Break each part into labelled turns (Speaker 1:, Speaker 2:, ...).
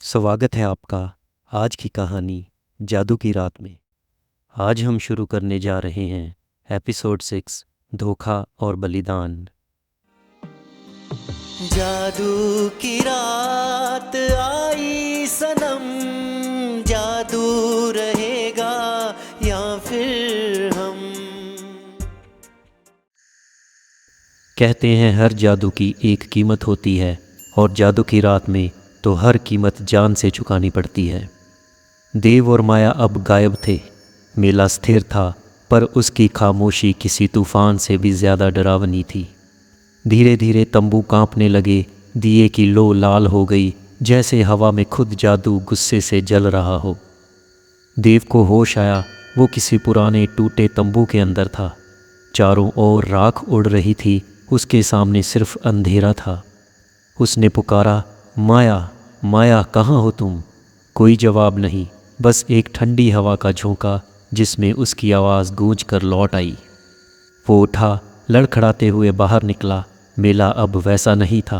Speaker 1: स्वागत है आपका आज की कहानी जादू की रात में। आज हम शुरू करने जा रहे हैं एपिसोड 6 धोखा और बलिदान।
Speaker 2: जादू की रात आई सनम, जादू रहेगा या फिर हम।
Speaker 1: कहते हैं हर जादू की एक कीमत होती है और जादू की रात में तो हर कीमत जान से चुकानी पड़ती है। देव और माया अब गायब थे। मेला स्थिर था, पर उसकी खामोशी किसी तूफान से भी ज़्यादा डरावनी थी। धीरे धीरे तंबू कांपने लगे, दिए की लो लाल हो गई, जैसे हवा में खुद जादू गुस्से से जल रहा हो। देव को होश आया, वो किसी पुराने टूटे तंबू के अंदर था। चारों ओर राख उड़ रही थी, उसके सामने सिर्फ अंधेरा था। उसने पुकारा, माया माया कहाँ हो तुम? कोई जवाब नहीं, बस एक ठंडी हवा का झोंका जिसमें उसकी आवाज़ गूंज कर लौट आई। वो उठा, लड़खड़ाते हुए बाहर निकला। मेला अब वैसा नहीं था।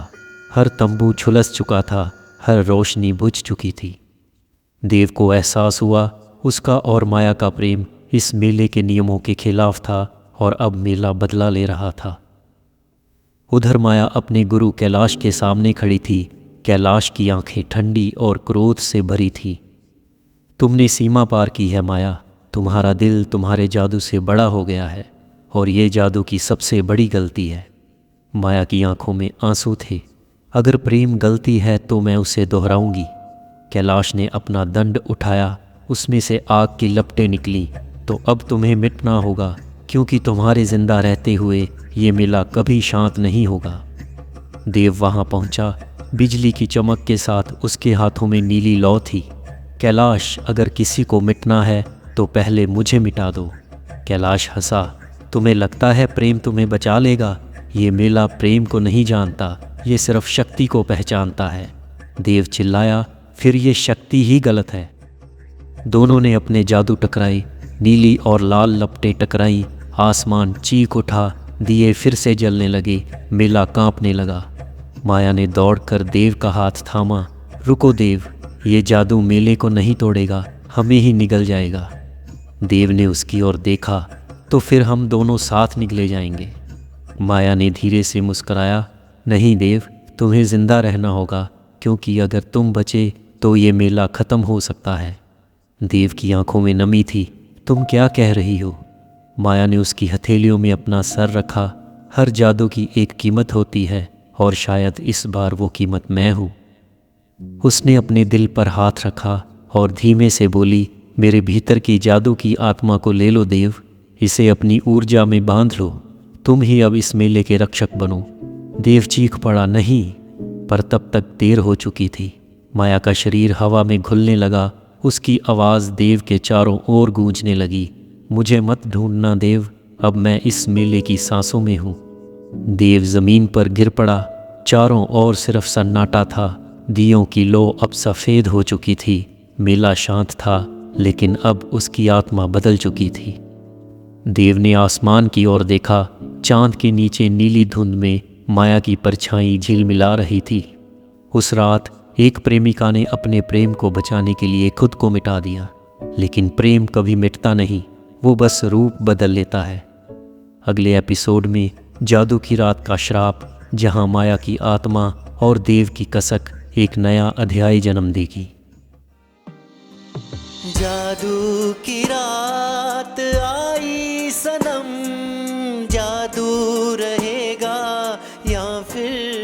Speaker 1: हर तंबू झुलस चुका था, हर रोशनी बुझ चुकी थी। देव को एहसास हुआ उसका और माया का प्रेम इस मेले के नियमों के खिलाफ था और अब मेला बदला ले रहा था। उधर माया अपने गुरु कैलाश के सामने खड़ी थी। कैलाश की आंखें ठंडी और क्रोध से भरी थी। तुमने सीमा पार की है माया, तुम्हारा दिल तुम्हारे जादू से बड़ा हो गया है और ये जादू की सबसे बड़ी गलती है। माया की आंखों में आंसू थे। अगर प्रेम गलती है तो मैं उसे दोहराऊंगी। कैलाश ने अपना दंड उठाया, उसमें से आग की लपटें निकली। तो अब तुम्हें मिटना होगा, क्योंकि तुम्हारे जिंदा रहते हुए ये मेला कभी शांत नहीं होगा। देव वहां पहुंचा। बिजली की चमक के साथ उसके हाथों में नीली लौ थी। कैलाश, अगर किसी को मिटना है तो पहले मुझे मिटा दो। कैलाश हंसा, तुम्हें लगता है प्रेम तुम्हें बचा लेगा? ये मेला प्रेम को नहीं जानता, ये सिर्फ शक्ति को पहचानता है। देव चिल्लाया, फिर ये शक्ति ही गलत है। दोनों ने अपने जादू टकराए, नीली और लाल लपटें टकराई, आसमान चीख उठा, दिए फिर से जलने लगे, मेला कांपने लगा। माया ने दौड़कर देव का हाथ थामा। रुको देव, ये जादू मेले को नहीं तोड़ेगा, हमें ही निगल जाएगा। देव ने उसकी ओर देखा, तो फिर हम दोनों साथ निगले जाएंगे। माया ने धीरे से मुस्कराया, नहीं देव, तुम्हें जिंदा रहना होगा, क्योंकि अगर तुम बचे तो ये मेला ख़त्म हो सकता है। देव की आंखों में नमी थी। तुम क्या कह रही हो? माया ने उसकी हथेलियों में अपना सर रखा। हर जादू की एक कीमत होती है और शायद इस बार वो कीमत मैं हूँ। उसने अपने दिल पर हाथ रखा और धीमे से बोली, मेरे भीतर की जादू की आत्मा को ले लो देव, इसे अपनी ऊर्जा में बांध लो। तुम ही अब इस मेले के रक्षक बनो। देव चीख पड़ा, नहीं, पर तब तक देर हो चुकी थी। माया का शरीर हवा में घुलने लगा। उसकी आवाज़ देव के चारों ओर गूंजने लगी, मुझे मत ढूंढना देव, अब मैं इस मेले की सांसों में हूँ। देव ज़मीन पर गिर पड़ा। चारों ओर सिर्फ सन्नाटा था। दियों की लो अब सफ़ेद हो चुकी थी। मेला शांत था, लेकिन अब उसकी आत्मा बदल चुकी थी। देव ने आसमान की ओर देखा। चांद के नीचे नीली धुंध में माया की परछाई झिलमिला रही थी। उस रात एक प्रेमिका ने अपने प्रेम को बचाने के लिए खुद को मिटा दिया। लेकिन प्रेम कभी मिटता नहीं, वो बस रूप बदल लेता है। अगले एपिसोड में जादू की रात का श्राप, जहां माया की आत्मा और देव की कसक एक नया अध्याय जन्म देगी।
Speaker 2: जादू की रात आई सनम, जादू रहेगा या फिर